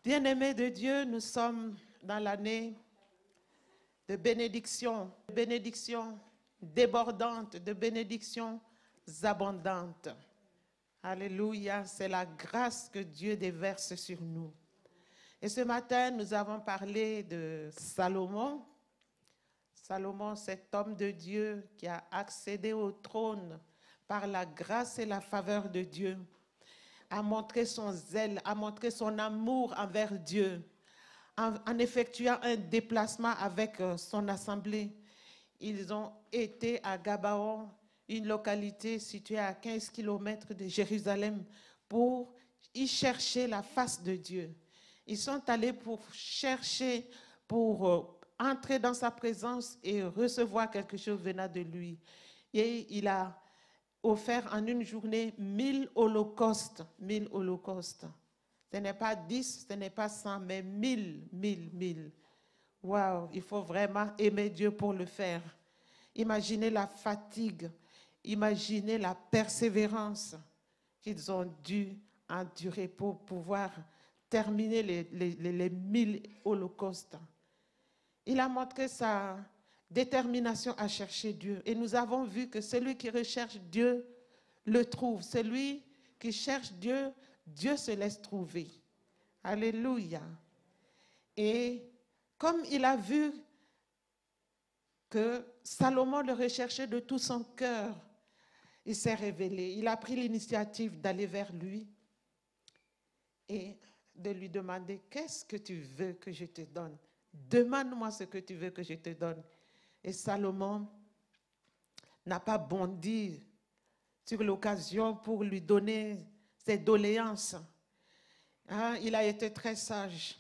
Bien-aimés de Dieu, nous sommes dans l'année de bénédictions débordantes, de bénédictions abondantes. Alléluia, c'est la grâce que Dieu déverse sur nous. Et ce matin, nous avons parlé de Salomon. Salomon, cet homme de Dieu qui a accédé au trône par la grâce et la faveur de Dieu, a montré son zèle, a montré son amour envers Dieu, en effectuant un déplacement avec son assemblée. Ils ont été à Gabaon, une localité située à 15 km de Jérusalem, pour y chercher la face de Dieu. Ils sont allés pour chercher, pour entrer dans sa présence et recevoir quelque chose venant de lui. Et il a offert en une journée 1000 holocaustes. 1000 holocaustes. Ce n'est pas 10, ce n'est pas 100, mais 1000. Waouh, il faut vraiment aimer Dieu pour le faire. Imaginez la fatigue, imaginez la persévérance qu'ils ont dû endurer pour pouvoir terminer les 1000 holocaustes. Il a montré sa détermination à chercher Dieu. Et nous avons vu que celui qui recherche Dieu le trouve. Celui qui cherche Dieu, Dieu se laisse trouver. Alléluia. Et comme il a vu que Salomon le recherchait de tout son cœur, il s'est révélé. Il a pris l'initiative d'aller vers lui et de lui demander, qu'est-ce que tu veux que je te donne? Demande-moi ce que tu veux que je te donne. Et Salomon n'a pas bondi sur l'occasion pour lui donner ses doléances. Hein, il a été très sage.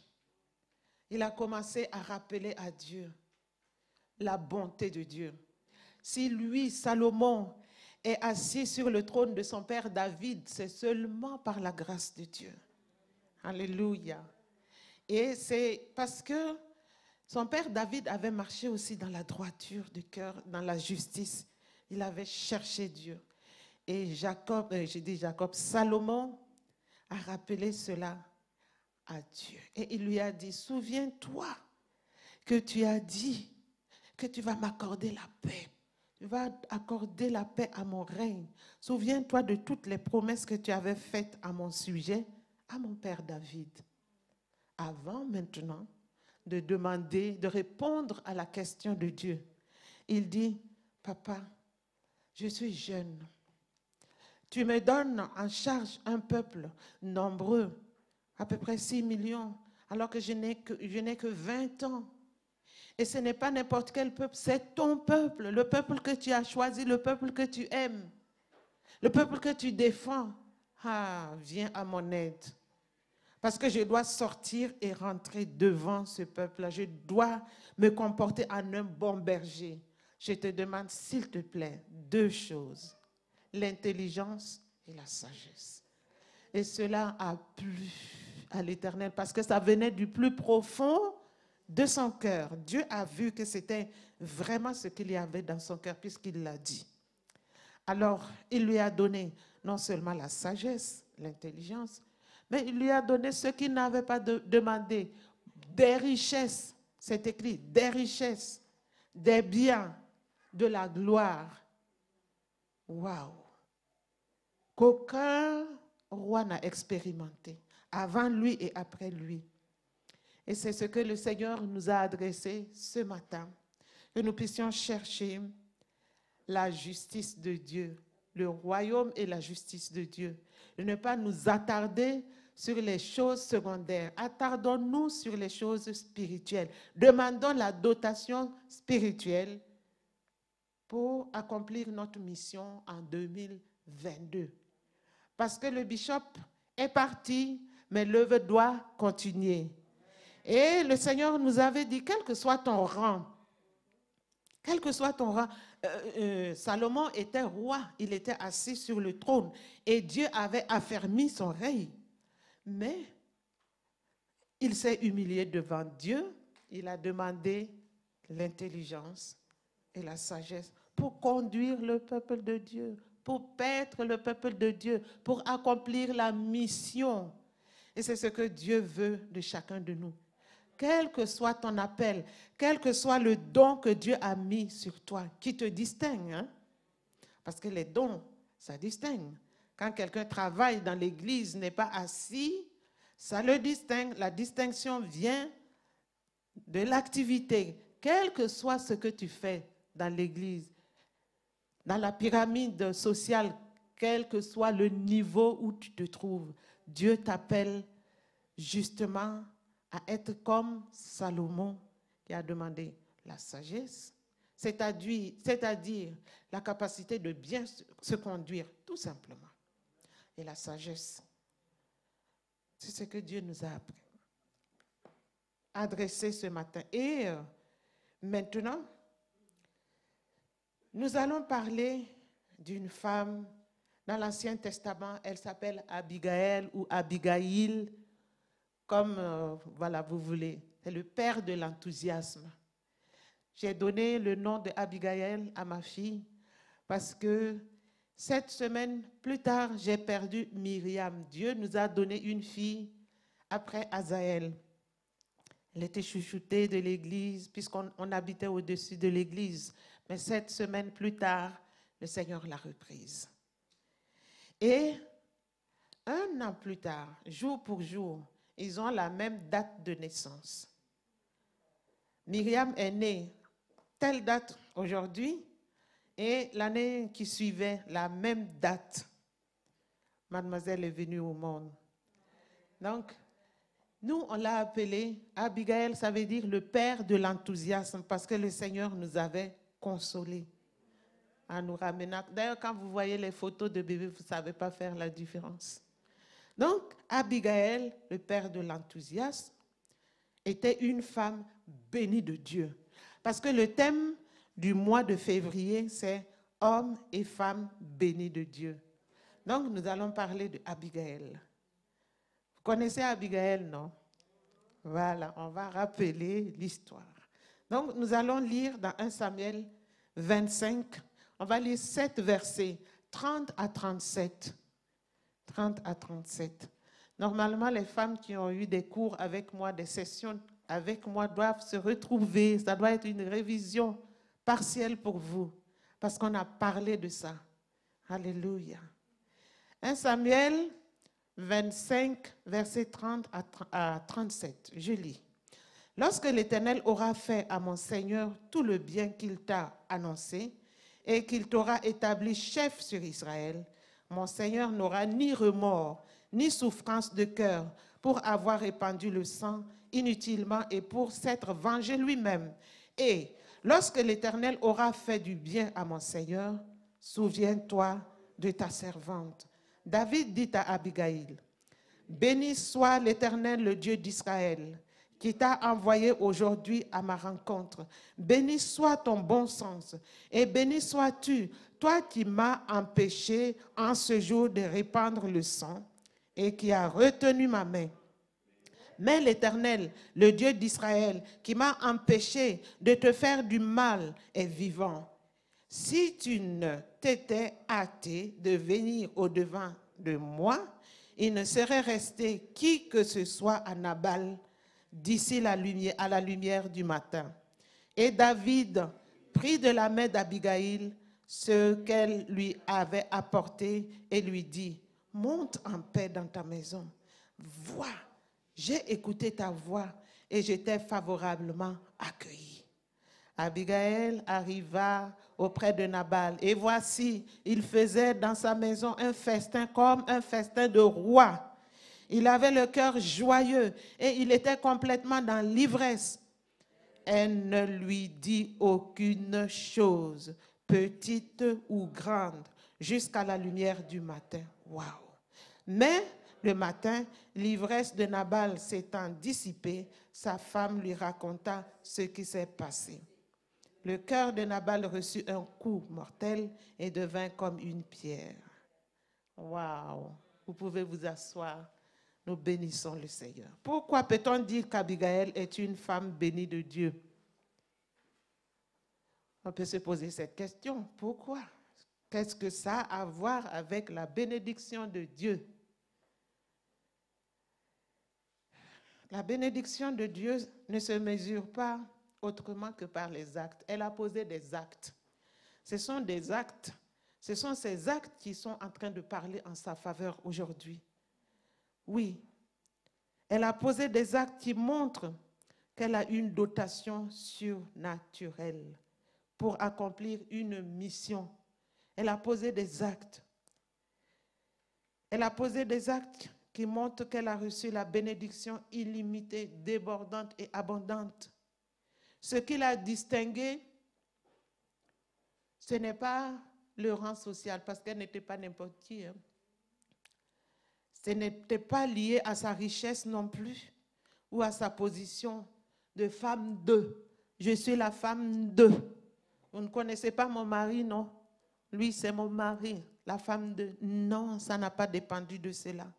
Il a commencé à rappeler à Dieu la bonté de Dieu. Si lui, Salomon, est assis sur le trône de son père David, c'est seulement par la grâce de Dieu. Alléluia. Et c'est parce que son père David avait marché aussi dans la droiture du cœur, dans la justice. Il avait cherché Dieu. Et Salomon a rappelé cela à Dieu. Et il lui a dit, souviens-toi que tu as dit que tu vas m'accorder la paix. Tu vas accorder la paix à mon règne. Souviens-toi de toutes les promesses que tu avais faites à mon sujet, à mon père David. Avant maintenant de demander, de répondre à la question de Dieu, il dit, papa, je suis jeune. Tu me donnes en charge un peuple nombreux, à peu près 6 millions, alors que je n'ai que 20 ans. Et ce n'est pas n'importe quel peuple, c'est ton peuple, le peuple que tu as choisi, le peuple que tu aimes, le peuple que tu défends. Ah, viens à mon aide. Parce que je dois sortir et rentrer devant ce peuple-là. Je dois me comporter en un bon berger. Je te demande, s'il te plaît, 2 choses. L'intelligence et la sagesse. Et cela a plu à l'Éternel parce que ça venait du plus profond de son cœur. Dieu a vu que c'était vraiment ce qu'il y avait dans son cœur puisqu'il l'a dit. Alors, il lui a donné non seulement la sagesse, l'intelligence, mais il lui a donné ce qu'il n'avait pas demandé, des richesses, c'est écrit, des richesses, des biens, de la gloire. Waouh! Qu'aucun roi n'a expérimenté, avant lui et après lui. Et c'est ce que le Seigneur nous a adressé ce matin, que nous puissions chercher la justice de Dieu, le royaume et la justice de Dieu. De ne pas nous attarder sur les choses secondaires. Attardons-nous sur les choses spirituelles. Demandons la dotation spirituelle pour accomplir notre mission en 2022. Parce que le bishop est parti, mais l'œuvre doit continuer. Et le Seigneur nous avait dit, quel que soit ton rang, Salomon était roi, il était assis sur le trône et Dieu avait affermi son règne. Mais il s'est humilié devant Dieu, il a demandé l'intelligence et la sagesse pour conduire le peuple de Dieu, pour paître le peuple de Dieu, pour accomplir la mission. Et c'est ce que Dieu veut de chacun de nous. Quel que soit ton appel, quel que soit le don que Dieu a mis sur toi, qui te distingue, hein? Parce que les dons, ça distingue. Quand quelqu'un travaille dans l'église, n'est pas assis, ça le distingue. La distinction vient de l'activité. Quel que soit ce que tu fais dans l'église, dans la pyramide sociale, quel que soit le niveau où tu te trouves, Dieu t'appelle justement à être comme Salomon qui a demandé la sagesse, c'est-à-dire la capacité de bien se conduire, tout simplement. Et la sagesse, c'est ce que Dieu nous a adressé ce matin. Et maintenant, nous allons parler d'une femme dans l'Ancien Testament. Elle s'appelle Abigail ou Abigail, comme voilà, vous voulez. C'est le père de l'enthousiasme. J'ai donné le nom de Abigail à ma fille parce que 7 semaines plus tard, j'ai perdu Myriam. Dieu nous a donné une fille après Azaël. Elle était chouchoutée de l'église puisqu'on habitait au-dessus de l'église. Mais 7 semaines plus tard, le Seigneur l'a reprise. Et 1 an plus tard, jour pour jour, ils ont la même date de naissance. Myriam est née telle date aujourd'hui et l'année qui suivait, la même date, mademoiselle est venue au monde. Donc, nous, on l'a appelée Abigail, ça veut dire le père de l'enthousiasme parce que le Seigneur nous avait consolés en nous ramenant. D'ailleurs, quand vous voyez les photos de bébés, vous ne savez pas faire la différence. Donc, Abigail, le père de l'enthousiasme, était une femme bénie de Dieu. Parce que le thème du mois de février, c'est « Hommes et femmes bénis de Dieu ». Donc, nous allons parler de Abigail. Vous connaissez Abigail, non? Voilà, on va rappeler l'histoire. Donc, nous allons lire dans 1 Samuel 25, on va lire 7 versets, 30 à 37. 30 à 37. Normalement, les femmes qui ont eu des cours avec moi, des sessions avec moi, doivent se retrouver. Ça doit être une révision partielle pour vous, parce qu'on a parlé de ça. Alléluia. 1 Samuel 25, versets 30 à 37. Je lis. Lorsque l'Éternel aura fait à mon Seigneur tout le bien qu'il t'a annoncé et qu'il t'aura établi chef sur Israël, mon Seigneur n'aura ni remords, ni souffrance de cœur pour avoir répandu le sang inutilement et pour s'être vengé lui-même. Et lorsque l'Éternel aura fait du bien à mon Seigneur, souviens-toi de ta servante. David dit à Abigail, « Béni soit l'Éternel, le Dieu d'Israël, qui t'a envoyé aujourd'hui à ma rencontre. Béni soit ton bon sens et béni sois-tu, toi qui m'as empêché en ce jour de répandre le sang et qui as retenu ma main. Mais l'Éternel, le Dieu d'Israël, qui m'a empêché de te faire du mal, est vivant. Si tu ne t'étais hâté de venir au-devant de moi, il ne serait resté qui que ce soit à Nabal d'ici à la lumière du matin. » Et David prit de la main d'Abigail ce qu'elle lui avait apporté et lui dit, « Monte en paix dans ta maison. Vois, j'ai écouté ta voix et j'étais favorablement accueilli. » Abigail arriva auprès de Nabal et voici, il faisait dans sa maison un festin comme un festin de roi. Il avait le cœur joyeux et il était complètement dans l'ivresse. Elle ne lui dit aucune chose, petite ou grande, jusqu'à la lumière du matin. Waouh! Mais le matin, l'ivresse de Nabal s'étant dissipée, sa femme lui raconta ce qui s'est passé. Le cœur de Nabal reçut un coup mortel et devint comme une pierre. Waouh! Vous pouvez vous asseoir. Nous bénissons le Seigneur. Pourquoi peut-on dire qu'Abigail est une femme bénie de Dieu? On peut se poser cette question. Pourquoi? Qu'est-ce que ça a à voir avec la bénédiction de Dieu? La bénédiction de Dieu ne se mesure pas autrement que par les actes. Elle a posé des actes. Ce sont des actes. Ce sont ces actes qui sont en train de parler en sa faveur aujourd'hui. Oui, elle a posé des actes qui montrent qu'elle a une dotation surnaturelle pour accomplir une mission. Elle a posé des actes. Elle a posé des actes qui montrent qu'elle a reçu la bénédiction illimitée, débordante et abondante. Ce qui l'a distinguée, ce n'est pas le rang social, parce qu'elle n'était pas n'importe qui. Ce n'était pas lié à sa richesse non plus, ou à sa position de femme de. Je suis la femme de. Vous ne connaissez pas mon mari, non? Lui, c'est mon mari, la femme de. Non, ça n'a pas dépendu de cela.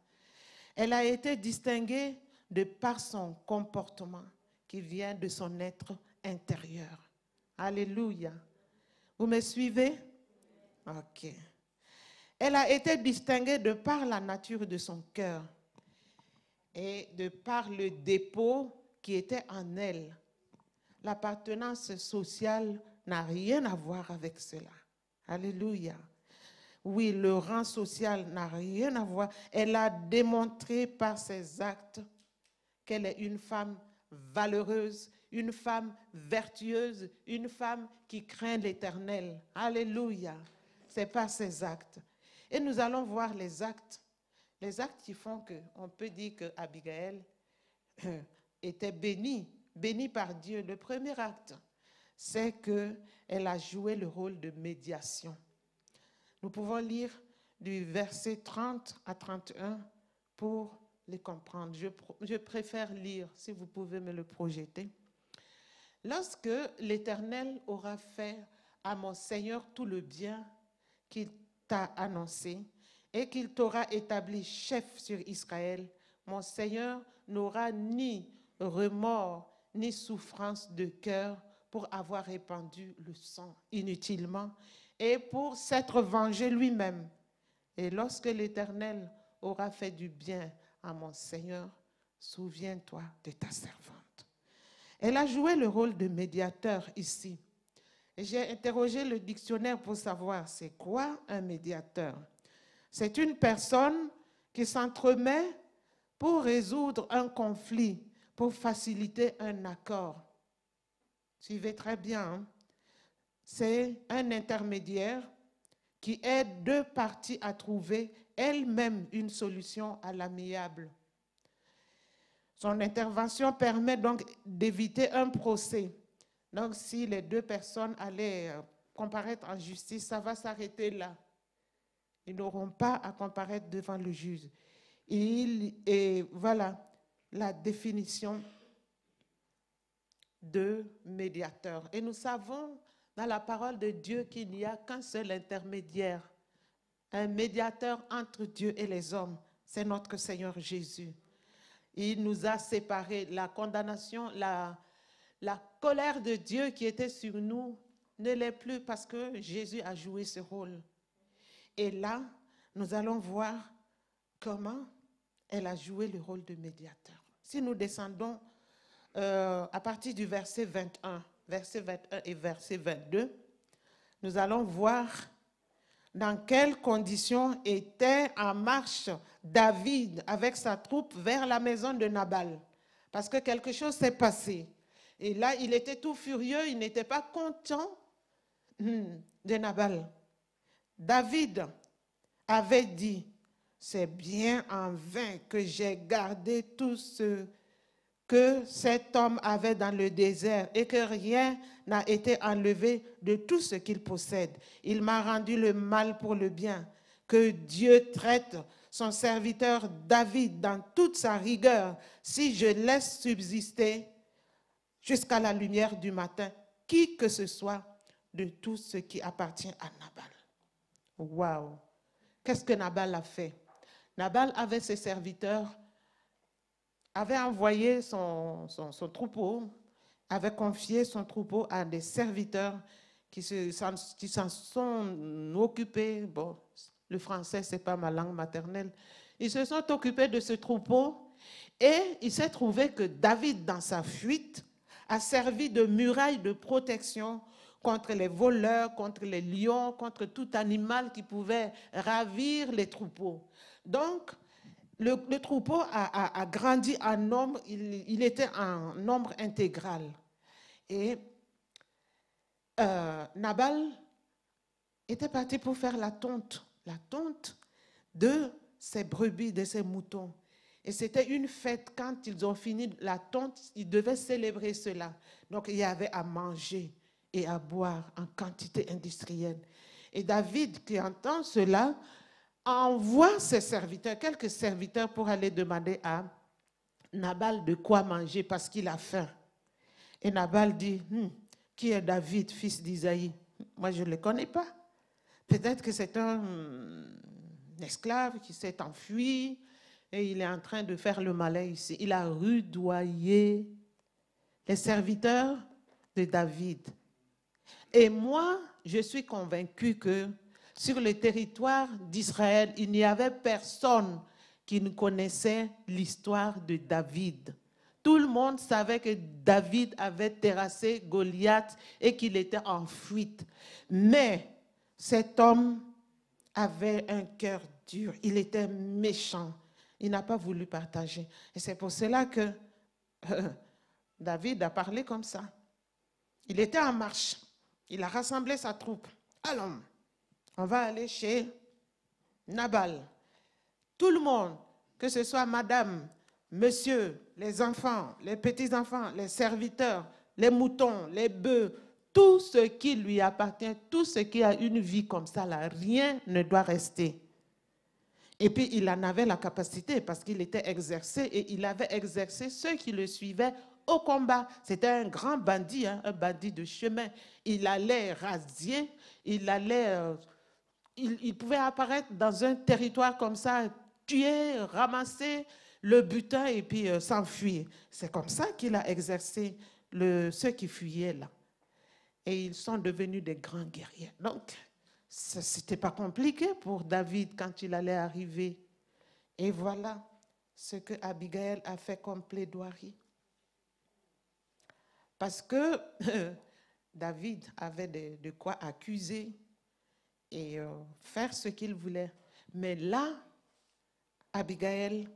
Elle a été distinguée de par son comportement qui vient de son être intérieur. Alléluia. Vous me suivez? Ok. Elle a été distinguée de par la nature de son cœur et de par le dépôt qui était en elle. L'appartenance sociale n'a rien à voir avec cela. Alléluia. Oui, le rang social n'a rien à voir. Elle a démontré par ses actes qu'elle est une femme valeureuse, une femme vertueuse, une femme qui craint l'Éternel. Alléluia. C'est par ses actes. Et nous allons voir les actes qui font qu'on peut dire qu'Abigail était bénie par Dieu. Le premier acte, c'est qu'elle a joué le rôle de médiation. Nous pouvons lire du verset 30 à 31 pour les comprendre. Je préfère lire, si vous pouvez me le projeter. Lorsque l'Éternel aura fait à mon Seigneur tout le bien qu'il t'a annoncé et qu'il t'aura établi chef sur Israël, mon Seigneur n'aura ni remords ni souffrance de cœur pour avoir répandu le sang inutilement et pour s'être vengé lui-même. Et lorsque l'Éternel aura fait du bien à mon Seigneur, souviens-toi de ta servante. Elle a joué le rôle de médiateur ici. Et j'ai interrogé le dictionnaire pour savoir c'est quoi un médiateur. C'est une personne qui s'entremet pour résoudre un conflit, pour faciliter un accord. Suivez très bien. Hein? C'est un intermédiaire qui aide deux parties à trouver elles-mêmes une solution à l'amiable. Son intervention permet donc d'éviter un procès. Donc, si les deux personnes allaient comparaître en justice, ça va s'arrêter là. Ils n'auront pas à comparaître devant le juge. Et voilà la définition de médiateur. Et nous savons dans la parole de Dieu qu'il n'y a qu'un seul intermédiaire, un médiateur entre Dieu et les hommes. C'est notre Seigneur Jésus. Il nous a séparés. La condamnation, la colère de Dieu qui était sur nous ne l'est plus parce que Jésus a joué ce rôle. Et là, nous allons voir comment elle a joué le rôle de médiateur. Si nous descendons à partir du verset 21 et verset 22, nous allons voir dans quelles conditions était en marche David avec sa troupe vers la maison de Nabal. Parce que quelque chose s'est passé. Et là, il était tout furieux, il n'était pas content de Nabal. David avait dit, c'est bien en vain que j'ai gardé tout ce que cet homme avait dans le désert et que rien n'a été enlevé de tout ce qu'il possède. Il m'a rendu le mal pour le bien. Que Dieu traite son serviteur David dans toute sa rigueur si je laisse subsister jusqu'à la lumière du matin qui que ce soit de tout ce qui appartient à Nabal. Waouh! Qu'est-ce que Nabal a fait? Nabal avait ses serviteurs, avait envoyé son troupeau, avait confié son troupeau à des serviteurs qui s'en sont occupés. Bon, le français, ce n'est pas ma langue maternelle. Ils se sont occupés de ce troupeau Et il s'est trouvé que David, dans sa fuite, a servi de muraille de protection contre les voleurs, contre les lions, contre tout animal qui pouvait ravir les troupeaux. Donc, le troupeau a grandi en nombre, il était en nombre intégral. Et Nabal était parti pour faire la tonte de ses brebis, de ses moutons. Et c'était une fête, quand ils ont fini la tonte, ils devaient célébrer cela. Donc il y avait à manger et à boire en quantité industrielle. Et David, qui entend cela, envoie ses serviteurs, quelques serviteurs, pour aller demander à Nabal de quoi manger parce qu'il a faim. Et Nabal dit, qui est David, fils d'Isaïe? Moi, je ne le connais pas. Peut-être que c'est un esclave qui s'est enfui et il est en train de faire le malin ici. Il a rudoyé les serviteurs de David. Et moi, je suis convaincue que sur le territoire d'Israël, il n'y avait personne qui ne connaissait l'histoire de David. Tout le monde savait que David avait terrassé Goliath et qu'il était en fuite. Mais cet homme avait un cœur dur, il était méchant, il n'a pas voulu partager. Et c'est pour cela que David a parlé comme ça. Il était en marche, il a rassemblé sa troupe. Allons, on va aller chez Nabal. Tout le monde, que ce soit madame, monsieur, les enfants, les petits-enfants, les serviteurs, les moutons, les bœufs, tout ce qui lui appartient, tout ce qui a une vie comme ça, là, rien ne doit rester. Et puis, il en avait la capacité parce qu'il était exercé et il avait exercé ceux qui le suivaient au combat. C'était un grand bandit, un bandit de chemin. Il allait rasier, il pouvait apparaître dans un territoire comme ça, tuer, ramasser le butin et puis s'enfuir. C'est comme ça qu'il a exercé ceux qui fuyaient là. Et ils sont devenus des grands guerriers. Donc, ce n'était pas compliqué pour David quand il allait arriver. Et voilà ce que Abigail a fait comme plaidoirie. Parce que David avait de quoi accuser et faire ce qu'il voulait. Mais là, Abigail,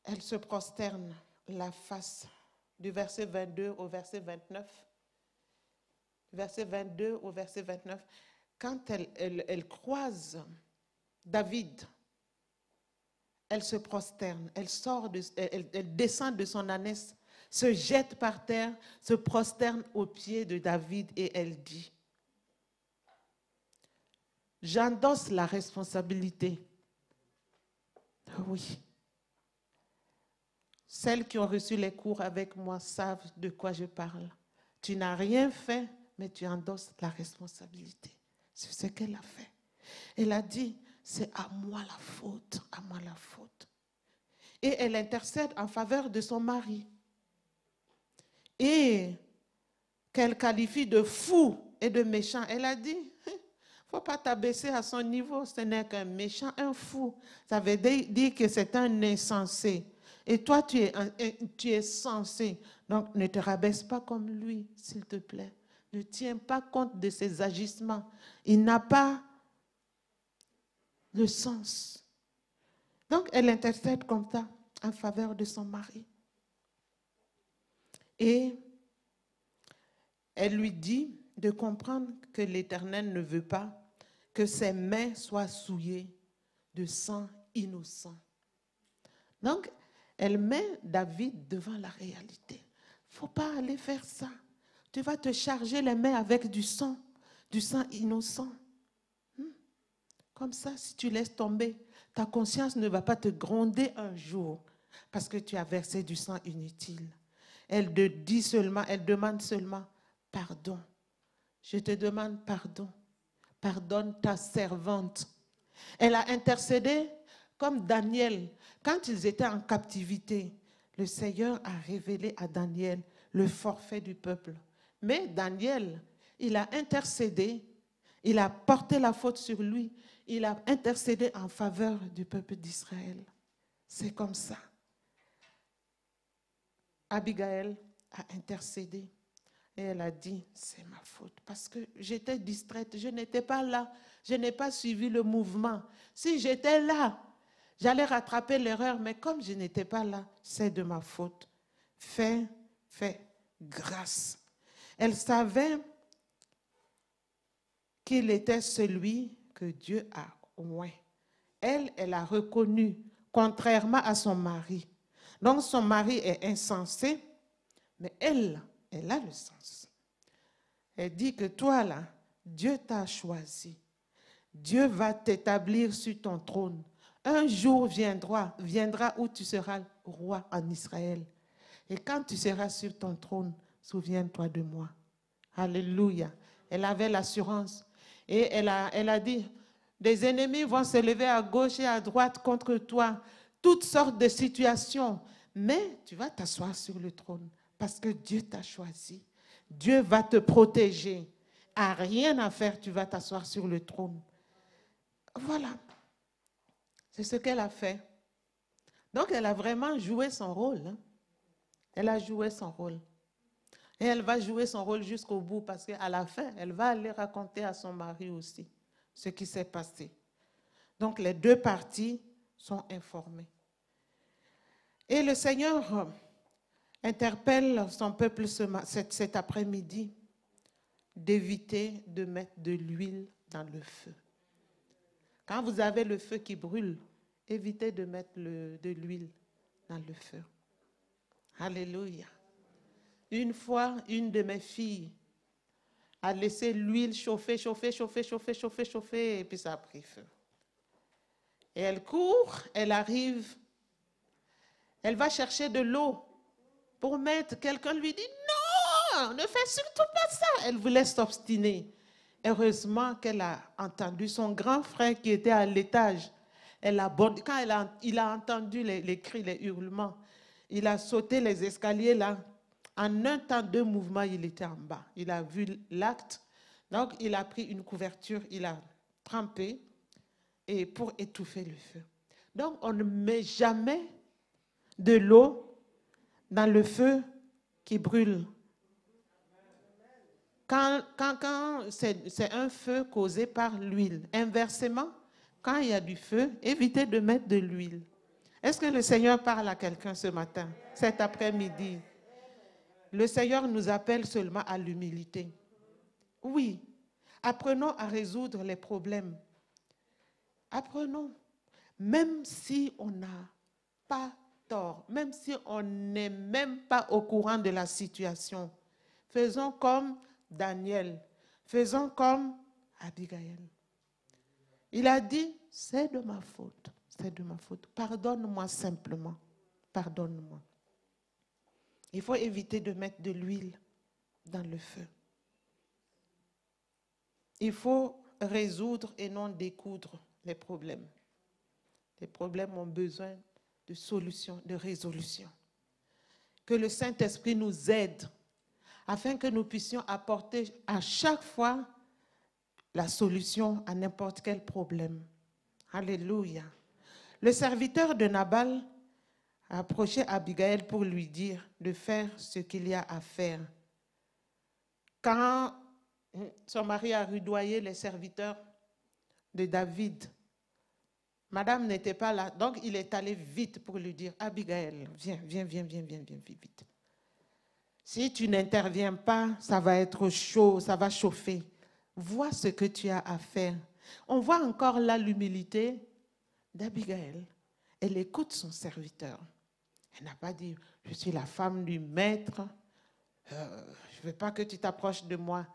elle se prosterne la face du verset 22 au verset 29. Verset 22 au verset 29. Quand elle croise David, elle se prosterne, elle descend de son ânesse, se jette par terre, se prosterne aux pieds de David et elle dit, j'endosse la responsabilité. Oui. Celles qui ont reçu les cours avec moi savent de quoi je parle. Tu n'as rien fait, mais tu endosses la responsabilité. C'est ce qu'elle a fait. Elle a dit, c'est à moi la faute, à moi la faute. Et elle intercède en faveur de son mari. Et qu'elle qualifie de fou et de méchant. Elle a dit, il ne faut pas t'abaisser à son niveau, ce n'est qu'un méchant, un fou. Ça veut dire que c'est un insensé. Et toi, tu es censé. Donc, ne te rabaisse pas comme lui, s'il te plaît. Ne tiens pas compte de ses agissements. Il n'a pas le sens. Donc, elle intercède comme ça en faveur de son mari. Et elle lui dit de comprendre que l'Éternel ne veut pas que ses mains soient souillées de sang innocent. Donc, elle met David devant la réalité. Il ne faut pas aller faire ça. Tu vas te charger les mains avec du sang innocent. Comme ça, si tu laisses tomber, ta conscience ne va pas te gronder un jour parce que tu as versé du sang inutile. Elle te dit seulement, elle demande seulement pardon. Je te demande pardon. Pardonne ta servante. Elle a intercédé comme Daniel. Quand ils étaient en captivité, le Seigneur a révélé à Daniel le forfait du peuple. Mais Daniel, il a intercédé, il a porté la faute sur lui. il a intercédé en faveur du peuple d'Israël. C'est comme ça. Abigail a intercédé et elle a dit, c'est ma faute parce que j'étais distraite, je n'étais pas là, je n'ai pas suivi le mouvement. Si j'étais là, j'allais rattraper l'erreur, mais comme je n'étais pas là, c'est de ma faute. Fais grâce. Elle savait qu'il était celui que Dieu a oint. Elle a reconnu, contrairement à son mari. Donc son mari est insensé, mais elle a le sens. Elle dit que toi là, Dieu t'a choisi. Dieu va t'établir sur ton trône. Un jour viendra où tu seras roi en Israël. Et quand tu seras sur ton trône, souviens-toi de moi. Alléluia. Elle avait l'assurance. Et elle a dit, des ennemis vont se lever à gauche et à droite contre toi. Toutes sortes de situations. Mais tu vas t'asseoir sur le trône parce que Dieu t'a choisi. Dieu va te protéger. À rien à faire, tu vas t'asseoir sur le trône. Voilà. C'est ce qu'elle a fait. Donc, elle a vraiment joué son rôle. Hein. Elle a joué son rôle. Et elle va jouer son rôle jusqu'au bout parce qu'à la fin, elle va aller raconter à son mari aussi ce qui s'est passé. Donc, les deux parties sont informées. Et le Seigneur interpelle son peuple cet après-midi d'éviter de mettre de l'huile dans le feu. Quand vous avez le feu qui brûle, évitez de mettre de l'huile dans le feu. Alléluia. Une fois, une de mes filles a laissé l'huile chauffer, et puis ça a pris feu. Et elle court, elle arrive, elle va chercher de l'eau pour mettre. Quelqu'un lui dit, non, ne fais surtout pas ça. Elle voulait s'obstiner. Heureusement qu'elle a entendu son grand frère qui était à l'étage. Quand il a entendu les cris, les hurlements, il a sauté les escaliers là. En un temps, 2 mouvements, il était en bas. Il a vu l'acte. Donc, il a pris une couverture, il a trempé et pour étouffer le feu. Donc, on ne met jamais de l'eau dans le feu qui brûle. Quand c'est un feu causé par l'huile. Inversement, quand il y a du feu, évitez de mettre de l'huile. Est-ce que le Seigneur parle à quelqu'un ce matin, cet après-midi? Le Seigneur nous appelle seulement à l'humilité. Oui, apprenons à résoudre les problèmes. Apprenons, même si on n'a pas tort, même si on n'est même pas au courant de la situation, faisons comme Daniel, faisons comme Abigail. Il a dit, c'est de ma faute, c'est de ma faute. Pardonne-moi simplement, pardonne-moi. Il faut éviter de mettre de l'huile dans le feu. Il faut résoudre et non découdre les problèmes. Les problèmes ont besoin de solutions, de résolution. Que le Saint-Esprit nous aide afin que nous puissions apporter à chaque fois la solution à n'importe quel problème. Alléluia. Le serviteur de Nabal a approché Abigail pour lui dire de faire ce qu'il y a à faire. Quand son mari a rudoyé les serviteurs de David, madame n'était pas là, donc il est allé vite pour lui dire, Abigail, viens vite. Si tu n'interviens pas, ça va être chaud, ça va chauffer. Vois ce que tu as à faire. On voit encore là l'humilité d'Abigail. Elle écoute son serviteur. Elle n'a pas dit, je suis la femme du maître, je ne veux pas que tu t'approches de moi.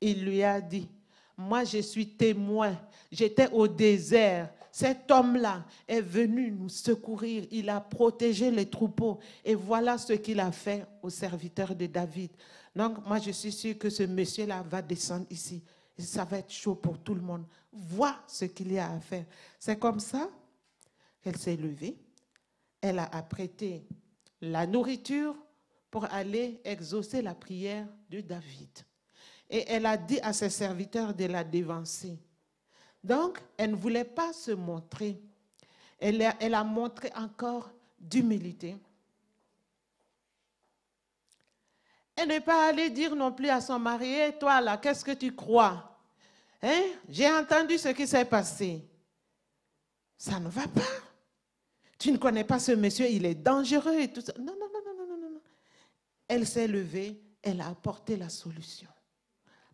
Il lui a dit, moi je suis témoin, j'étais au désert. Cet homme-là est venu nous secourir, il a protégé les troupeaux. Et voilà ce qu'il a fait aux serviteurs de David. Donc moi je suis sûre que ce monsieur-là va descendre ici. Et ça va être chaud pour tout le monde. Vois ce qu'il y a à faire. C'est comme ça qu'elle s'est levée. Elle a apprêté la nourriture pour aller exaucer la prière de David. Et elle a dit à ses serviteurs de la dévancer. Donc, elle ne voulait pas se montrer. Elle a montré encore d'humilité. Elle n'est pas allée dire non plus à son mari, hey, toi là, qu'est-ce que tu crois? Hein? J'ai entendu ce qui s'est passé. Ça ne va pas. Tu ne connais pas ce monsieur, il est dangereux et tout ça. Non, non, non, non, non, non, non. Elle s'est levée, elle a apporté la solution.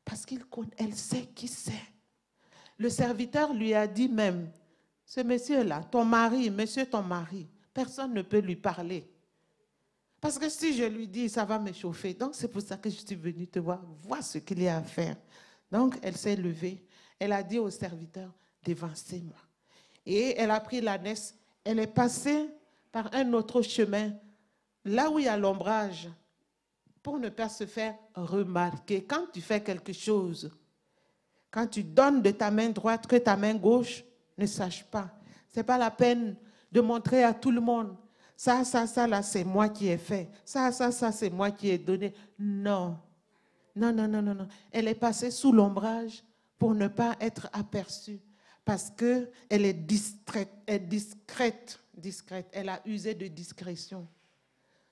Parce qu'elle sait qui c'est. Le serviteur lui a dit même, ce monsieur-là, ton mari, monsieur ton mari, personne ne peut lui parler. Parce que si je lui dis, ça va me chauffer. Donc c'est pour ça que je suis venue te voir ce qu'il y a à faire. Donc elle s'est levée, elle a dit au serviteur, dévancez-moi. Et elle a pris l'ânesse, elle est passée par un autre chemin, là où il y a l'ombrage, pour ne pas se faire remarquer. Quand tu fais quelque chose, quand tu donnes de ta main droite que ta main gauche ne sache pas. Ce n'est pas la peine de montrer à tout le monde. Ça, là, c'est moi qui ai fait. Ça, c'est moi qui ai donné. Non. Non, non, non, non, non. Elle est passée sous l'ombrage pour ne pas être aperçue. Parce qu'elle est discrète. Elle a usé de discrétion.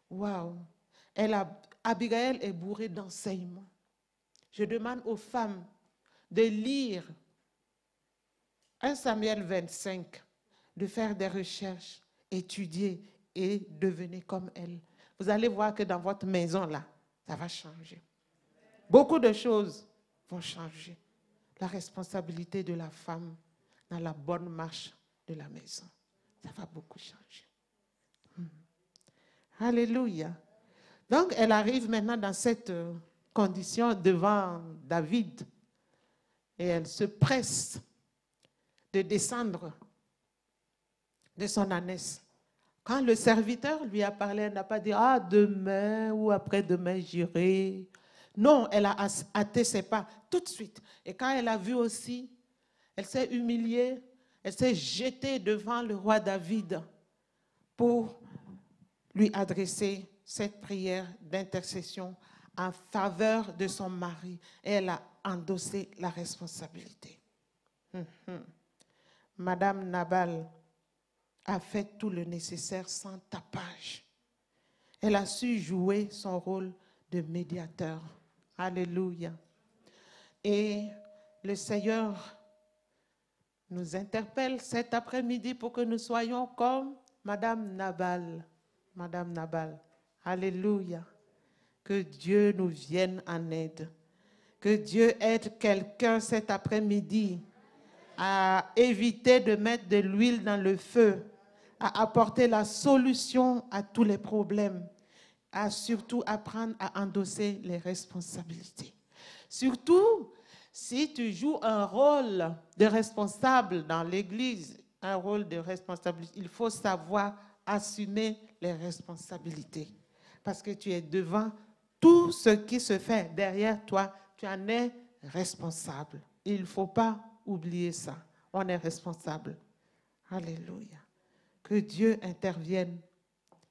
Waouh. Abigail est bourrée d'enseignements. Je demande aux femmes de lire 1 Samuel 25, de faire des recherches, étudier et devenir comme elle. Vous allez voir que dans votre maison, là, ça va changer. Beaucoup de choses vont changer. La responsabilité de la femme dans la bonne marche de la maison, ça va beaucoup changer. Alléluia. Donc, elle arrive maintenant dans cette condition devant David et elle se presse de descendre de son ânesse. Quand le serviteur lui a parlé, elle n'a pas dit « Ah, demain ou après-demain, j'irai ». Non, elle a hâté ses pas tout de suite. Et quand elle a vu aussi, elle s'est humiliée, elle s'est jetée devant le roi David pour lui adresser cette prière d'intercession en faveur de son mari. Et elle a endossé la responsabilité. Madame Nabal a fait tout le nécessaire sans tapage. Elle a su jouer son rôle de médiateur. Alléluia. Et le Seigneur nous interpelle cet après-midi pour que nous soyons comme Madame Nabal. Madame Nabal. Alléluia. Que Dieu nous vienne en aide. Que Dieu aide quelqu'un cet après-midi à éviter de mettre de l'huile dans le feu, à apporter la solution à tous les problèmes, à surtout apprendre à endosser les responsabilités. Surtout, si tu joues un rôle de responsable dans l'Église, un rôle de responsabilité, il faut savoir assumer les responsabilités. Parce que tu es devant tout ce qui se fait derrière toi, tu en es responsable. Il ne faut pas oublier ça. On est responsable. Alléluia. Que Dieu intervienne.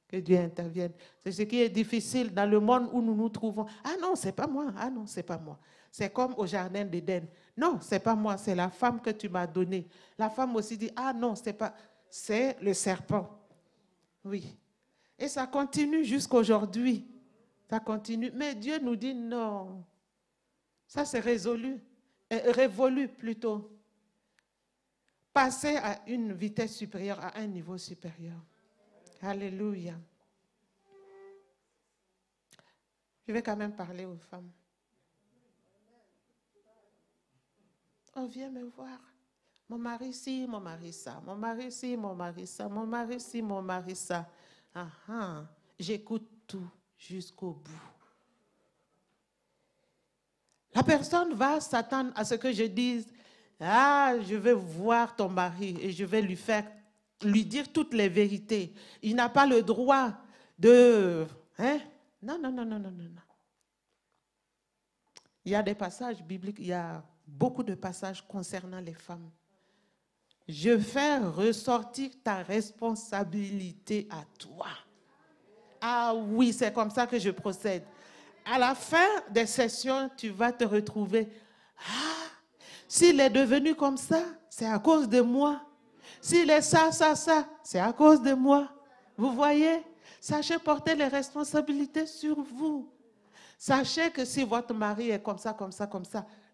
Que Dieu intervienne. C'est ce qui est difficile dans le monde où nous nous trouvons. Ah non, c'est pas moi. Ah non, c'est pas moi. C'est comme au jardin d'Éden. Non, c'est pas moi, c'est la femme que tu m'as donnée. La femme aussi dit, ah non, c'est pas, c'est le serpent. Oui. Et ça continue jusqu'aujourd'hui. Ça continue. Mais Dieu nous dit non. Ça c'est résolu. Révolu plutôt. Passer à une vitesse supérieure, à un niveau supérieur. Alléluia. Je vais quand même parler aux femmes. On vient me voir. Mon mari ci, mon mari ça. Mon mari ci, mon mari ça. Mon mari ci, mon mari ça. Ah, ah. J'écoute tout jusqu'au bout. La personne va s'attendre à ce que je dise, ah, je vais voir ton mari et je vais lui dire toutes les vérités. Il n'a pas le droit de... Hein? Non, non, non, non, non, non. Il y a des passages bibliques, il y a beaucoup de passages concernant les femmes. Je fais ressortir ta responsabilité à toi. Ah oui, c'est comme ça que je procède. À la fin des sessions, tu vas te retrouver. Ah, S'il est devenu comme ça, c'est à cause de moi. S'il est ça, c'est à cause de moi. Vous voyez? Sachez porter les responsabilités sur vous. Sachez que si votre mari est comme ça,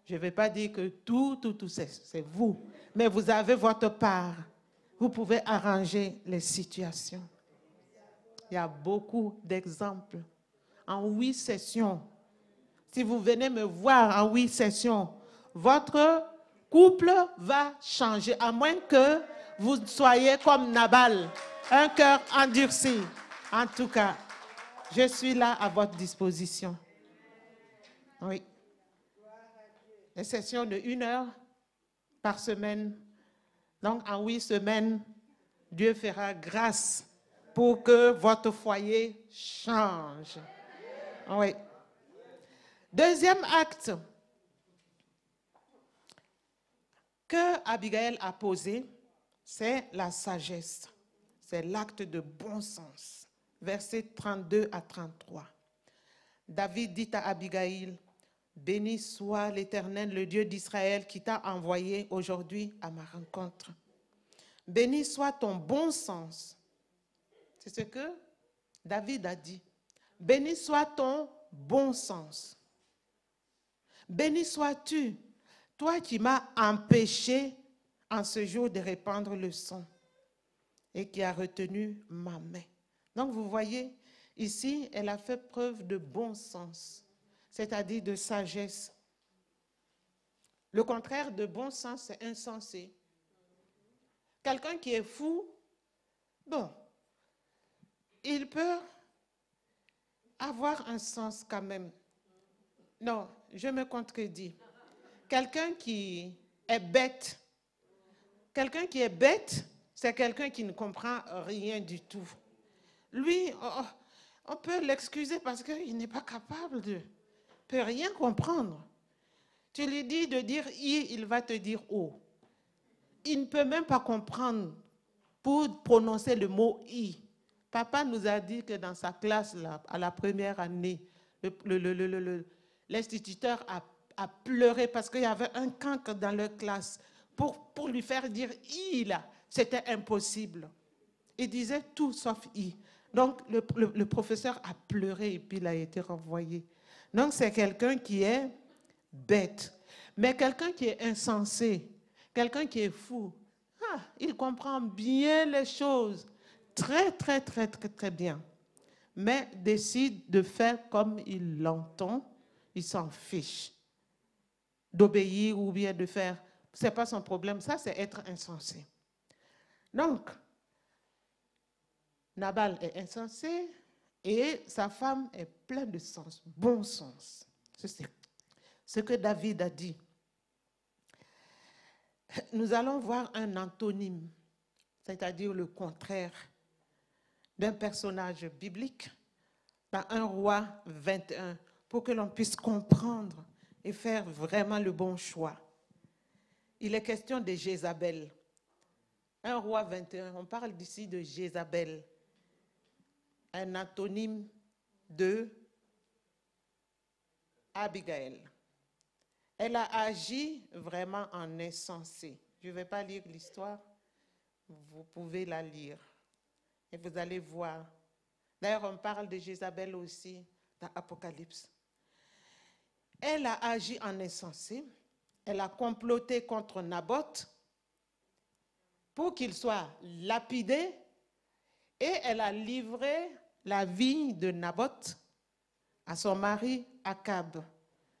je ne vais pas dire que tout, c'est vous. Mais vous avez votre part. Vous pouvez arranger les situations. Il y a beaucoup d'exemples. En 8 sessions, si vous venez me voir en 8 sessions, votre couple va changer, à moins que vous soyez comme Nabal, un cœur endurci. En tout cas, je suis là à votre disposition. Oui. Les sessions de 1 heure par semaine. Donc, en 8 semaines, Dieu fera grâce pour que votre foyer change. Oui. Deuxième acte que Abigail a posé, c'est la sagesse. C'est l'acte de bon sens. Versets 32 à 33. David dit à Abigail, « Béni soit l'Éternel, le Dieu d'Israël, qui t'a envoyé aujourd'hui à ma rencontre. Béni soit ton bon sens. » C'est ce que David a dit. « Béni soit ton bon sens. Béni sois-tu, toi qui m'as empêché en ce jour de répandre le son et qui a retenu ma main. » Donc vous voyez, ici, elle a fait preuve de bon sens, c'est-à-dire de sagesse. Le contraire de bon sens, c'est insensé. Quelqu'un qui est fou, bon, il peut avoir un sens quand même. Non, je me contredis. Quelqu'un qui est bête, c'est quelqu'un qui ne comprend rien du tout. Lui, on peut l'excuser parce qu'il n'est pas capable de, peut rien comprendre. Tu lui dis de dire I, il va te dire O. Il ne peut même pas comprendre pour prononcer le mot I. Papa nous a dit que dans sa classe, là, à la première année, l'instituteur a pleuré parce qu'il y avait un cancre dans leur classe. Pour lui faire dire I, là, c'était impossible. Il disait tout sauf I. Donc, le professeur a pleuré et puis il a été renvoyé. Donc, c'est quelqu'un qui est bête. Mais quelqu'un qui est insensé, quelqu'un qui est fou, il comprend bien les choses. Très, très, très, très, très bien. Mais décide de faire comme il l'entend, il s'en fiche. D'obéir ou bien de faire, ce n'est pas son problème. Ça, c'est être insensé. Donc, Nabal est insensé et sa femme est pleine de sens, bon sens. C'est ce que David a dit. Nous allons voir un antonyme, c'est-à-dire le contraire d'un personnage biblique dans 1 Roi 21, pour que l'on puisse comprendre et faire vraiment le bon choix. Il est question de Jézabel. 1 Roi 21, on parle d'ici de Jézabel. Un antonyme de Abigail. Elle a agi vraiment en insensé. Je ne vais pas lire l'histoire, vous pouvez la lire et vous allez voir. D'ailleurs, on parle de Jézabel aussi dans Apocalypse. Elle a agi en insensé, elle a comploté contre Naboth pour qu'il soit lapidé et elle a livré la vigne de Naboth à son mari Akab.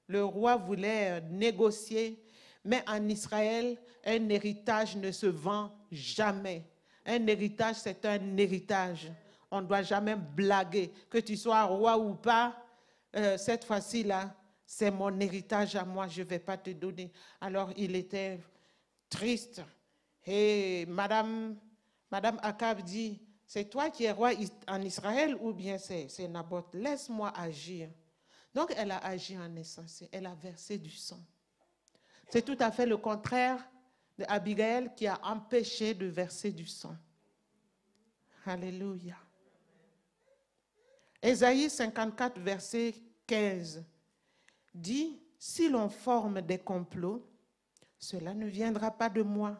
Le roi voulait négocier, mais en Israël, un héritage ne se vend jamais. Un héritage, c'est un héritage. On ne doit jamais blaguer. Que tu sois roi ou pas, cette fois-ci-là, c'est mon héritage à moi, je ne vais pas te donner. Alors, il était triste. Et Madame Akab dit, c'est toi qui es roi en Israël ou bien c'est Naboth? Laisse-moi agir. Donc, elle a agi en insensé. Elle a versé du sang. C'est tout à fait le contraire d'Abigail qui a empêché de verser du sang. Alléluia. Ésaïe 54, verset 15 dit, « Si l'on forme des complots, cela ne viendra pas de moi.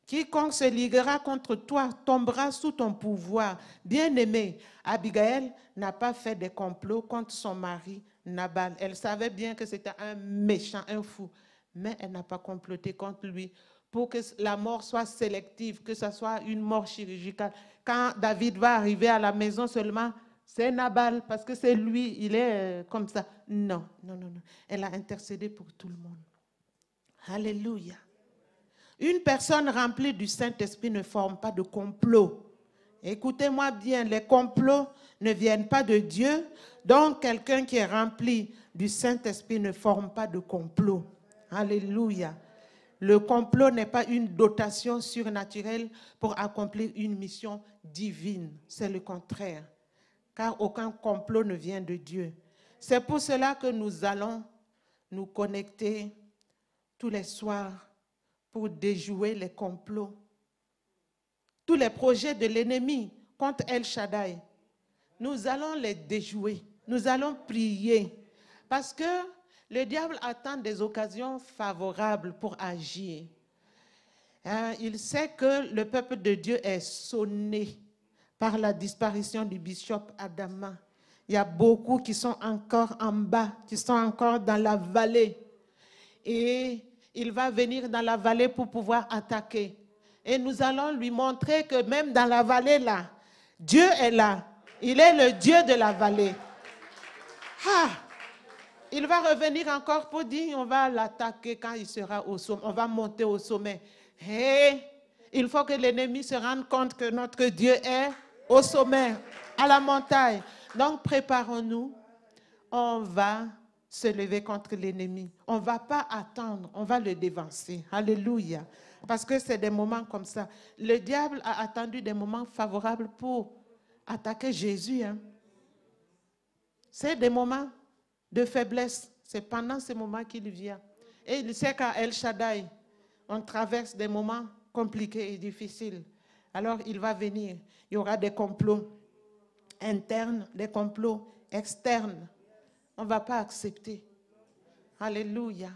Quiconque se liguera contre toi tombera sous ton pouvoir. Bien-aimé, Abigail n'a pas fait des complots contre son mari Nabal. Elle savait bien que c'était un méchant, un fou, mais elle n'a pas comploté contre lui pour que la mort soit sélective, que ce soit une mort chirurgicale. Quand David va arriver à la maison seulement, c'est Nabal, parce que c'est lui, il est comme ça. Non, non, non, non. Elle a intercédé pour tout le monde. Alléluia. Une personne remplie du Saint-Esprit ne forme pas de complot. Écoutez-moi bien, les complots ne viennent pas de Dieu. Donc, quelqu'un qui est rempli du Saint-Esprit ne forme pas de complot. Alléluia. Le complot n'est pas une dotation surnaturelle pour accomplir une mission divine. C'est le contraire. Car aucun complot ne vient de Dieu. C'est pour cela que nous allons nous connecter tous les soirs pour déjouer les complots. Tous les projets de l'ennemi contre El Shaddai, nous allons les déjouer. Nous allons prier. Parce que le diable attend des occasions favorables pour agir. Il sait que le peuple de Dieu est sonné par la disparition du bishop Adama. Il y a beaucoup qui sont encore en bas, qui sont encore dans la vallée. Et il va venir dans la vallée pour pouvoir attaquer. Et nous allons lui montrer que même dans la vallée là, Dieu est là. Il est le Dieu de la vallée. Ah! Il va revenir encore pour dire, on va l'attaquer quand il sera au sommet. On va monter au sommet. Et il faut que l'ennemi se rende compte que notre Dieu est au sommet, à la montagne. Donc préparons-nous. On va se lever contre l'ennemi. On ne va pas attendre, on va le dévancer. Alléluia. Parce que c'est des moments comme ça. Le diable a attendu des moments favorables pour attaquer Jésus. Hein. C'est des moments de faiblesse. C'est pendant ces moments qu'il vient. Et il sait qu'à El Shaddai, on traverse des moments compliqués et difficiles. Alors il va venir. Il y aura des complots internes, des complots externes. On ne va pas accepter. Alléluia.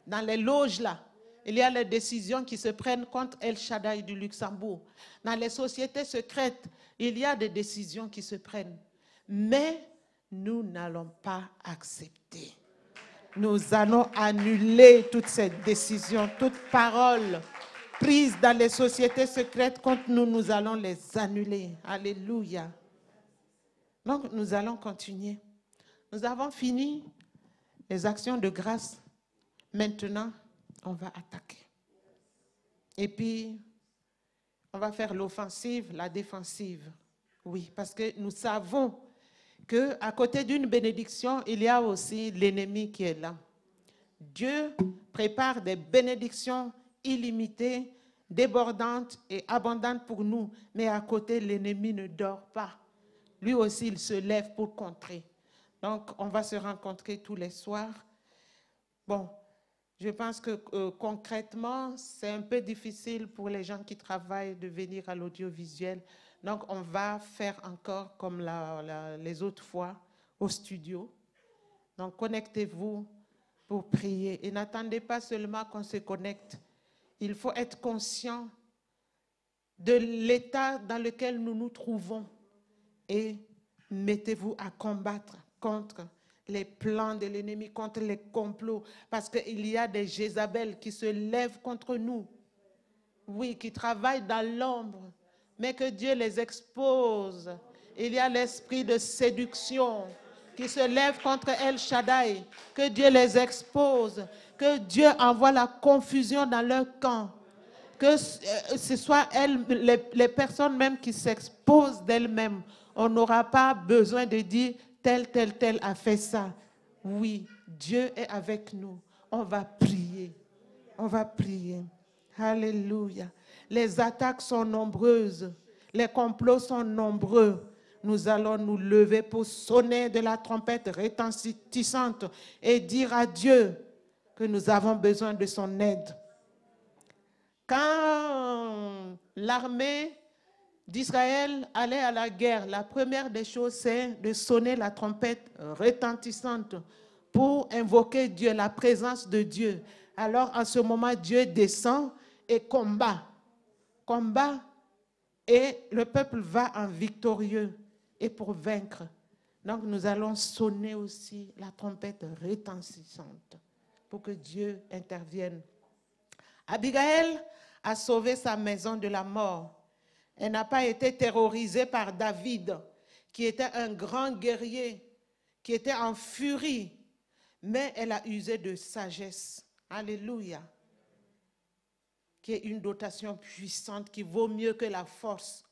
Dans les loges là, il y a les décisions qui se prennent contre El Shaddai du Luxembourg. Dans les sociétés secrètes, il y a des décisions qui se prennent. Mais nous n'allons pas accepter. Nous allons annuler toutes ces décisions, toutes paroles prises dans les sociétés secrètes contre nous, nous allons les annuler. Alléluia. Donc, nous allons continuer. Nous avons fini les actions de grâce. Maintenant, on va attaquer. Et puis, on va faire l'offensive, la défensive. Oui, parce que nous savons qu'à côté d'une bénédiction, il y a aussi l'ennemi qui est là. Dieu prépare des bénédictions illimitées, débordantes et abondantes pour nous. Mais à côté, l'ennemi ne dort pas. Lui aussi, il se lève pour contrer. Donc, on va se rencontrer tous les soirs. Bon, je pense que concrètement, c'est un peu difficile pour les gens qui travaillent de venir à l'audiovisuel. Donc, on va faire encore comme les autres fois au studio. Donc, connectez-vous pour prier. Et n'attendez pas seulement qu'on se connecte. Il faut être conscient de l'état dans lequel nous nous trouvons. Et mettez-vous à combattre contre les plans de l'ennemi, contre les complots. Parce qu'il y a des Jézabel qui se lèvent contre nous. Oui, qui travaillent dans l'ombre. Mais que Dieu les expose. Il y a l'esprit de séduction qui se lève contre El Shaddai. Que Dieu les expose. Que Dieu envoie la confusion dans leur camp. Que ce soit les personnes même qui s'exposent d'elles-mêmes. On n'aura pas besoin de dire tel a fait ça. Oui, Dieu est avec nous. On va prier. On va prier. Alléluia. Les attaques sont nombreuses. Les complots sont nombreux. Nous allons nous lever pour sonner de la trompette retentissante et dire à Dieu que nous avons besoin de son aide. Quand l'armée d'Israël allait à la guerre, la première des choses, c'est de sonner la trompette retentissante pour invoquer Dieu, la présence de Dieu. Alors, en ce moment, Dieu descend et combat. Combat, et le peuple va en victorieux et pour vaincre. Donc, nous allons sonner aussi la trompette retentissante pour que Dieu intervienne. Abigail a sauvé sa maison de la mort. Elle n'a pas été terrorisée par David, qui était un grand guerrier, qui était en furie, mais elle a usé de sagesse. Alléluia. Qui est une dotation puissante qui vaut mieux que la force.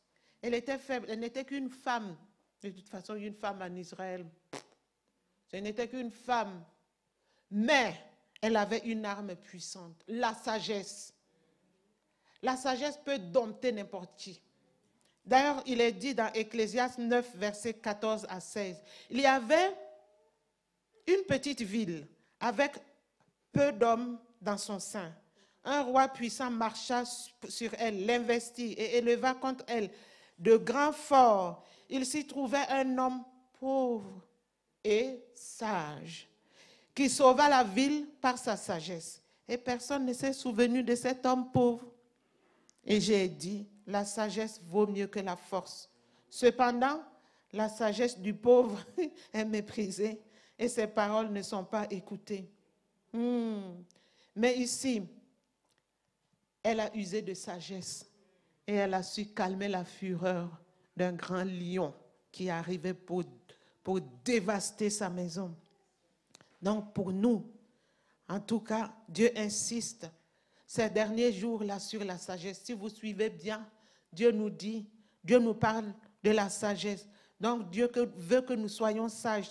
Elle était faible, elle n'était qu'une femme. De toute façon, une femme en Israël, ce n'était qu'une femme. Mais elle avait une arme puissante, la sagesse. La sagesse peut dompter n'importe qui. D'ailleurs, il est dit dans Ecclésiaste 9, versets 14 à 16. Il y avait une petite ville avec peu d'hommes dans son sein. Un roi puissant marcha sur elle, l'investit et éleva contre elle de grands forts. Il s'y trouvait un homme pauvre et sage, qui sauva la ville par sa sagesse. Et personne ne s'est souvenu de cet homme pauvre. Et j'ai dit, la sagesse vaut mieux que la force. Cependant, la sagesse du pauvre est méprisée et ses paroles ne sont pas écoutées. Mais ici, elle a usé de sagesse et elle a su calmer la fureur d'un grand lion qui arrivait pour dévaster sa maison. Donc pour nous, en tout cas, Dieu insiste ces derniers jours-là sur la sagesse. Si vous suivez bien, Dieu nous dit, Dieu nous parle de la sagesse. Donc Dieu veut que nous soyons sages,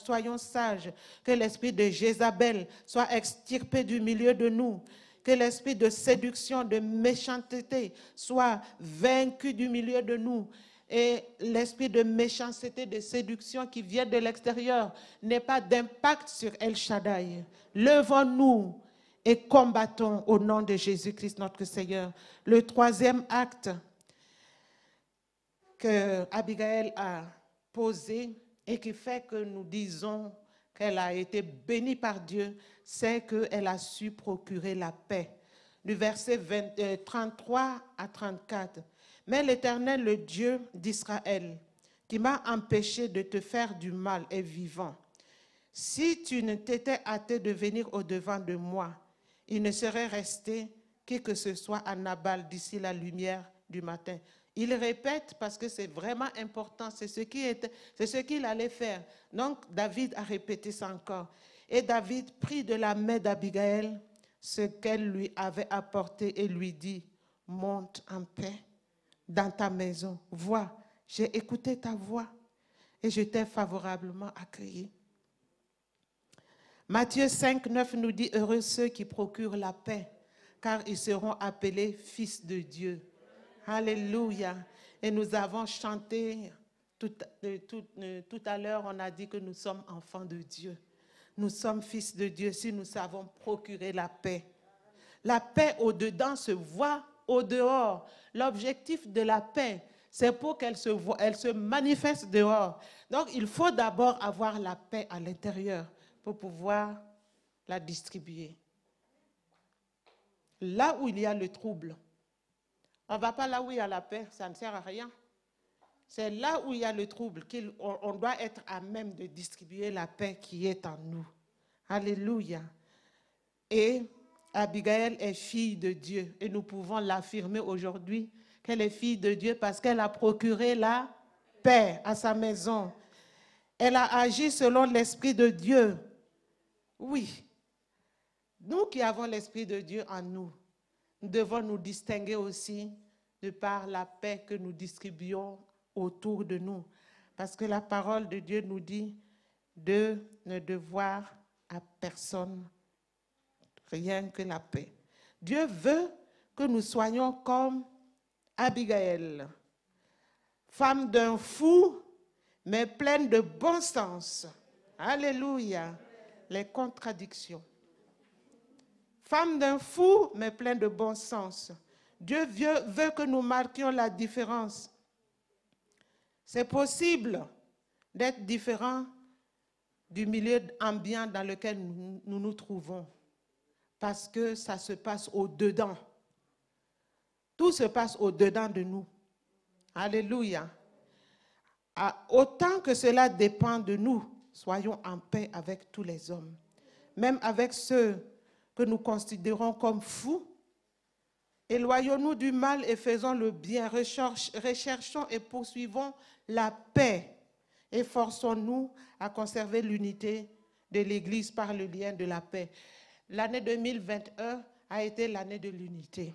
que l'esprit de Jézabel soit extirpé du milieu de nous, que l'esprit de séduction, de méchanceté soit vaincu du milieu de nous. Et l'esprit de méchanceté, de séduction qui vient de l'extérieur n'ait pas d'impact sur El Shaddai. Levons-nous et combattons au nom de Jésus-Christ notre Seigneur. Le troisième acte que Abigail a posé et qui fait que nous disons qu'elle a été bénie par Dieu, c'est qu'elle a su procurer la paix. Du verset 33 à 34. Mais l'Éternel, le Dieu d'Israël, qui m'a empêché de te faire du mal, est vivant. Si tu ne t'étais hâté de venir au-devant de moi, il ne serait resté qui que ce soit à Nabal d'ici la lumière du matin. Il répète parce que c'est vraiment important, c'est ce qu'il allait faire. Donc David a répété ça encore. Et David prit de la main d'Abigail ce qu'elle lui avait apporté et lui dit, monte en paix dans ta maison. Vois, j'ai écouté ta voix et je t'ai favorablement accueilli. Matthieu 5, 9 nous dit, heureux ceux qui procurent la paix, car ils seront appelés fils de Dieu. Alléluia. Et nous avons chanté tout à l'heure, on a dit que nous sommes enfants de Dieu. Nous sommes fils de Dieu si nous savons procurer la paix. La paix au-dedans se voit au dehors. L'objectif de la paix, c'est pour qu'elle se manifeste dehors. Donc, il faut d'abord avoir la paix à l'intérieur pour pouvoir la distribuer. Là où il y a le trouble, on ne va pas là où il y a la paix, ça ne sert à rien. C'est là où il y a le trouble qu'on doit être à même de distribuer la paix qui est en nous. Alléluia. Et Abigail est fille de Dieu et nous pouvons l'affirmer aujourd'hui qu'elle est fille de Dieu parce qu'elle a procuré la paix à sa maison. Elle a agi selon l'Esprit de Dieu. Oui, nous qui avons l'Esprit de Dieu en nous, nous devons nous distinguer aussi de par la paix que nous distribuons autour de nous. Parce que la parole de Dieu nous dit de ne devoir à personne rien que la paix. Dieu veut que nous soyons comme Abigail, femme d'un fou, mais pleine de bon sens. Alléluia. Les contradictions. Femme d'un fou, mais pleine de bon sens. Dieu veut que nous marquions la différence. C'est possible d'être différent du milieu ambiant dans lequel nous nous trouvons. parce que ça se passe au-dedans. Tout se passe au-dedans de nous. Alléluia. Autant que cela dépend de nous, soyons en paix avec tous les hommes, même avec ceux que nous considérons comme fous. Éloignons-nous du mal et faisons le bien. Recherchons et poursuivons la paix. Efforçons-nous à conserver l'unité de l'Église par le lien de la paix. L'année 2021 a été l'année de l'unité.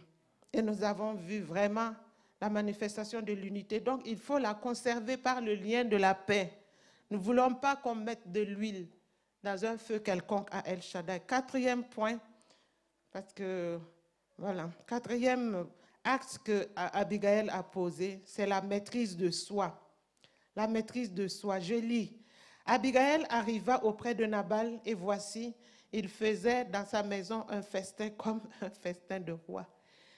Et nous avons vu vraiment la manifestation de l'unité. Donc, il faut la conserver par le lien de la paix. Nous ne voulons pas qu'on mette de l'huile dans un feu quelconque à El Shaddai. Quatrième point, parce que, voilà, quatrième axe que Abigail a posé, c'est la maîtrise de soi. La maîtrise de soi. Je lis. Abigail arriva auprès de Nabal et voici, il faisait dans sa maison un festin comme un festin de roi.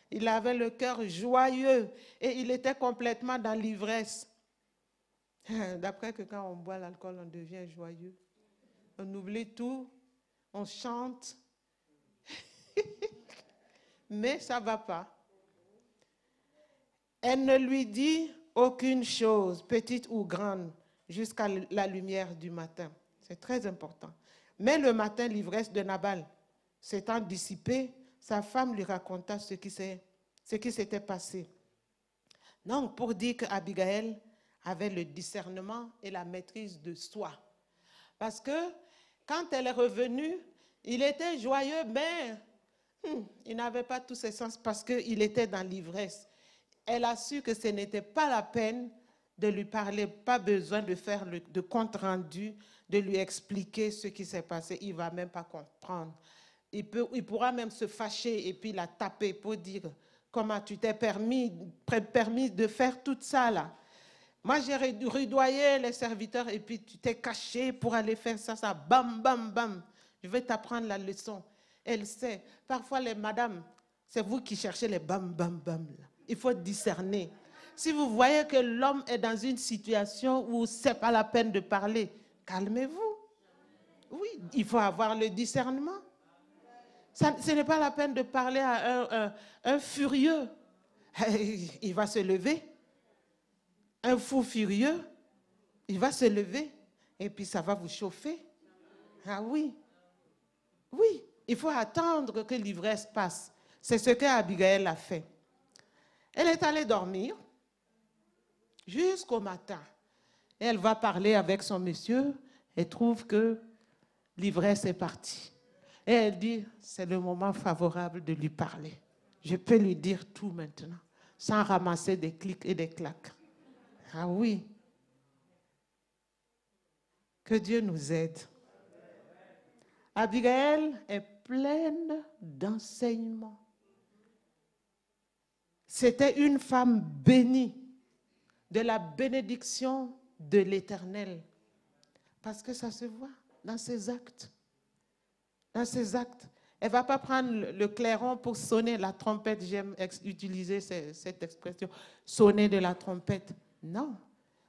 Il avait le cœur joyeux et il était complètement dans l'ivresse. D'après que quand on boit l'alcool, on devient joyeux. On oublie tout, on chante. Mais ça ne va pas. Elle ne lui dit aucune chose, petite ou grande, jusqu'à la lumière du matin. C'est très important. Mais le matin, l'ivresse de Nabal s'étant dissipée, sa femme lui raconta ce qui s'était passé. Donc, pour dire qu'Abigail avait le discernement et la maîtrise de soi. Parce que quand elle est revenue, il était joyeux, mais il n'avait pas tous ses sens parce qu'il était dans l'ivresse. Elle a su que ce n'était pas la peine de lui parler, pas besoin de faire de compte rendu, de lui expliquer ce qui s'est passé. Il ne va même pas comprendre. Il pourra même se fâcher et puis la taper pour dire comment tu t'es permis de faire tout ça là. Moi, j'ai rudoyé les serviteurs et puis tu t'es caché pour aller faire ça, bam, bam, bam. Je vais t'apprendre la leçon. Elle sait. Parfois, les madames, c'est vous qui cherchez les bam, bam, bam. Là. Il faut discerner. Si vous voyez que l'homme est dans une situation où ce n'est pas la peine de parler, calmez-vous. Oui, il faut avoir le discernement. Ce n'est pas la peine de parler à un furieux. Il va se lever. Un fou furieux, il va se lever et puis ça va vous chauffer. Ah oui. Oui, il faut attendre que l'ivresse passe. C'est ce qu'Abigail a fait. Elle est allée dormir jusqu'au matin. Et elle va parler avec son monsieur et trouve que l'ivresse est partie. Et elle dit, c'est le moment favorable de lui parler. Je peux lui dire tout maintenant, sans ramasser des clics et des claques. Ah oui. Que Dieu nous aide. Abigail est pleine d'enseignements. C'était une femme bénie, de la bénédiction de l'Éternel. Parce que ça se voit dans ses actes. Dans ses actes. Elle ne va pas prendre le clairon pour sonner la trompette. J'aime utiliser cette expression. Sonner de la trompette. Non.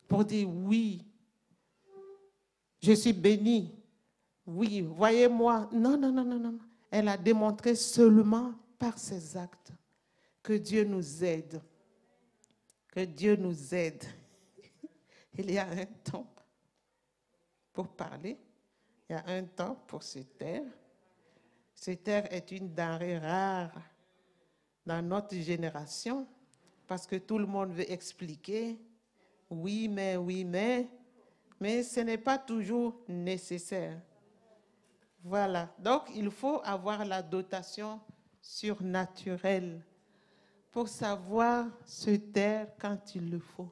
Pour dire oui. Je suis bénie. Oui, voyez-moi. Non, non, non, non, non. Elle a démontré seulement par ses actes que Dieu nous aide. Que Dieu nous aide. Il y a un temps pour parler. Il y a un temps pour se taire. Se taire est une denrée rare dans notre génération parce que tout le monde veut expliquer. Oui, mais ce n'est pas toujours nécessaire. Voilà. Donc, il faut avoir la dotation surnaturelle pour savoir se taire quand il le faut.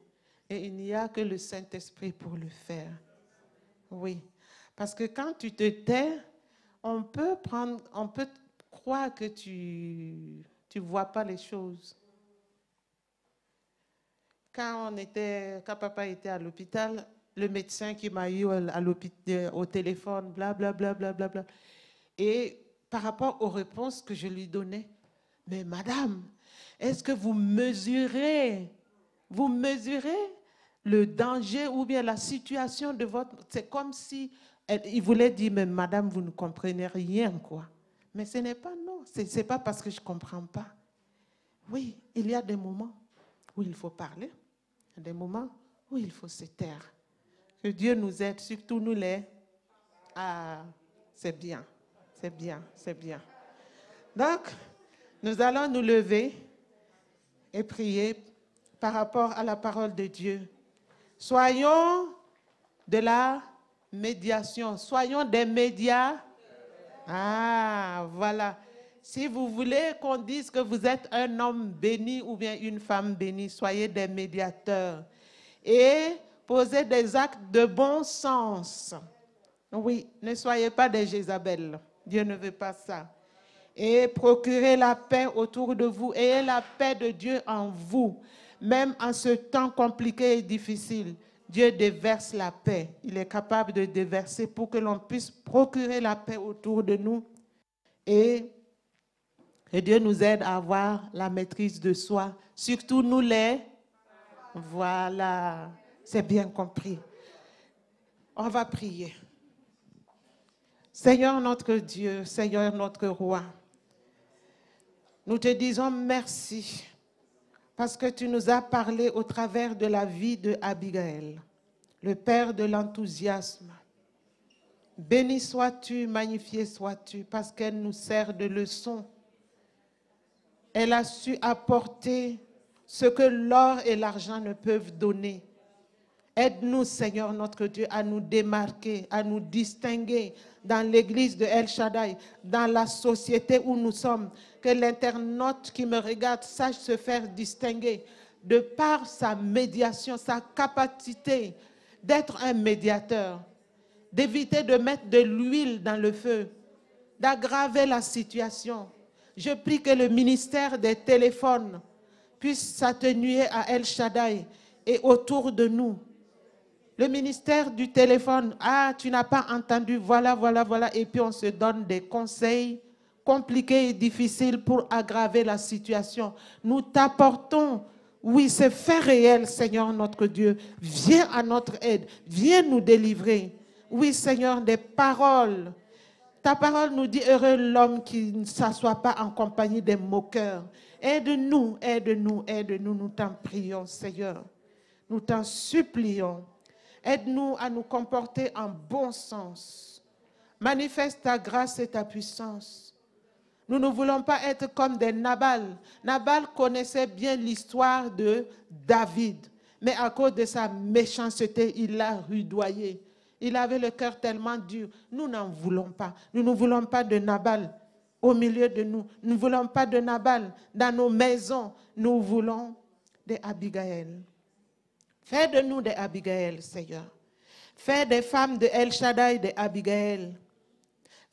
Et il n'y a que le Saint-Esprit pour le faire. Oui. Parce que quand tu te tais, on peut croire que tu ne vois pas les choses. Quand papa était à l'hôpital, le médecin qui m'a eu au téléphone, blablabla, bla, bla, bla, bla. Et par rapport aux réponses que je lui donnais, mais madame, est-ce que vous mesurez le danger ou bien la situation de votre... C'est comme si il voulait dire, mais madame, vous ne comprenez rien, quoi. Mais ce n'est pas non. Ce n'est pas parce que je ne comprends pas. Oui, il y a des moments où il faut parler, des moments où il faut se taire. Que Dieu nous aide, surtout nous les... Ah, c'est bien, c'est bien, c'est bien. Donc, nous allons nous lever et prier par rapport à la parole de Dieu. Soyons de la médiation, soyons des médias. Ah, voilà. Si vous voulez qu'on dise que vous êtes un homme béni ou bien une femme bénie, soyez des médiateurs. Et posez des actes de bon sens. Oui, ne soyez pas des Jézabel. Dieu ne veut pas ça. Et procurez la paix autour de vous. Ayez la paix de Dieu en vous. Même en ce temps compliqué et difficile, Dieu déverse la paix. Il est capable de déverser pour que l'on puisse procurer la paix autour de nous. Et que Dieu nous aide à avoir la maîtrise de soi. Surtout nous les... Voilà, c'est bien compris. On va prier. Seigneur notre Dieu, Seigneur notre roi, nous te disons merci parce que tu nous as parlé au travers de la vie de Abigail, le père de l'enthousiasme. Béni sois-tu, magnifié sois-tu, parce qu'elle nous sert de leçon. Elle a su apporter ce que l'or et l'argent ne peuvent donner. Aide-nous, Seigneur notre Dieu, à nous démarquer, à nous distinguer dans l'église de El Shaddai, dans la société où nous sommes. Que l'internaute qui me regarde sache se faire distinguer de par sa médiation, sa capacité d'être un médiateur, d'éviter de mettre de l'huile dans le feu, d'aggraver la situation. Je prie que le ministère des téléphones puisse s'atténuer à El Shaddai et autour de nous. Le ministère du téléphone, ah, tu n'as pas entendu, voilà, voilà, voilà. Et puis on se donne des conseils compliqués et difficiles pour aggraver la situation. Nous t'apportons, oui, c'est fait réel, Seigneur notre Dieu. Viens à notre aide, viens nous délivrer. Oui, Seigneur, des paroles. Ta parole nous dit, heureux l'homme qui ne s'assoit pas en compagnie des moqueurs. Aide-nous, aide-nous, aide-nous, nous t'en prions, Seigneur. Nous t'en supplions. Aide-nous à nous comporter en bon sens. Manifeste ta grâce et ta puissance. Nous ne voulons pas être comme des Nabal. Nabal connaissait bien l'histoire de David, mais à cause de sa méchanceté, il l'a rudoyé. Il avait le cœur tellement dur. Nous n'en voulons pas. Nous ne voulons pas de Nabal au milieu de nous. Nous ne voulons pas de Nabal dans nos maisons. Nous voulons des Abigail. Fais de nous des Abigail, Seigneur. Fais des femmes de El Shaddai des Abigail.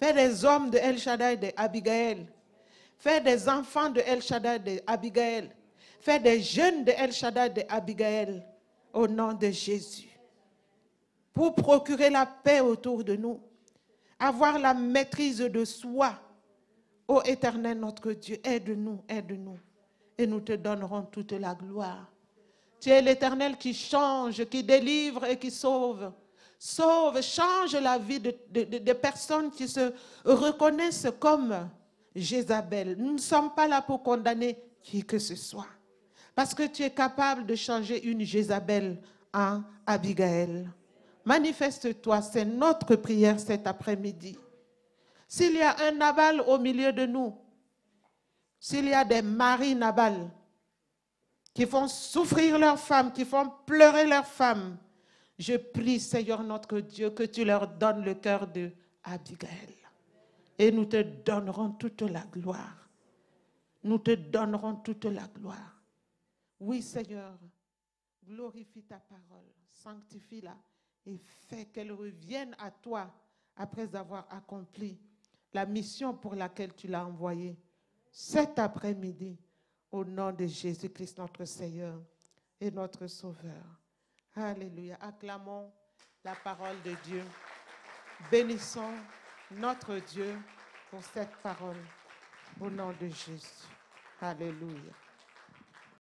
Fais des hommes de El Shaddai des Abigail. Fais des enfants de El Shaddai des Abigail. Fais des jeunes de El Shaddai des Abigail. Au nom de Jésus. Pour procurer la paix autour de nous. Avoir la maîtrise de soi. Ô Éternel notre Dieu, aide-nous, aide-nous. Et nous te donnerons toute la gloire. Tu es l'Éternel qui change, qui délivre et qui sauve. Sauve, change la vie de personnes qui se reconnaissent comme Jézabel. Nous ne sommes pas là pour condamner qui que ce soit. Parce que tu es capable de changer une Jézabel en Abigail. Manifeste-toi, c'est notre prière cet après-midi. S'il y a un Nabal au milieu de nous, s'il y a des maris Nabal, qui font souffrir leurs femmes, qui font pleurer leurs femmes. Je prie, Seigneur notre Dieu, que tu leur donnes le cœur de Abigail. Et nous te donnerons toute la gloire. Nous te donnerons toute la gloire. Oui, Seigneur, glorifie ta parole, sanctifie-la et fais qu'elle revienne à toi après avoir accompli la mission pour laquelle tu l'as envoyée cet après-midi. Au nom de Jésus-Christ, notre Seigneur et notre Sauveur. Alléluia. Acclamons la parole de Dieu. Bénissons notre Dieu pour cette parole. Au nom de Jésus. Alléluia.